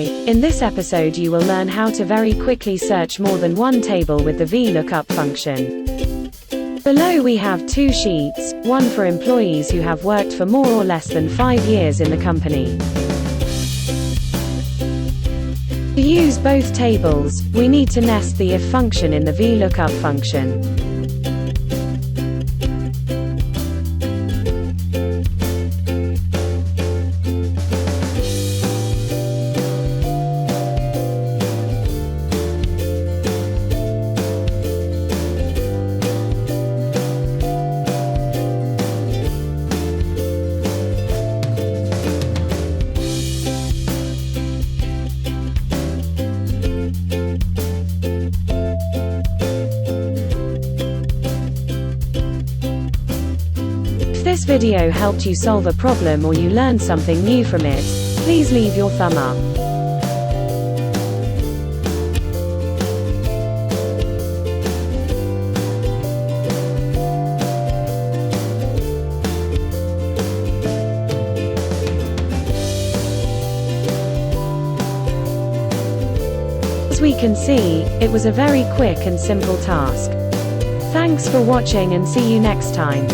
Hi, in this episode you will learn how to very quickly search more than one table with the Vlookup function. Below we have two sheets, one for employees who have worked for more or less than 5 years in the company. To use both tables, we need to nest the if function in the Vlookup function. If this video helped you solve a problem or you learned something new from it, please leave your thumb up. As we can see, it was a very quick and simple task. Thanks for watching and see you next time.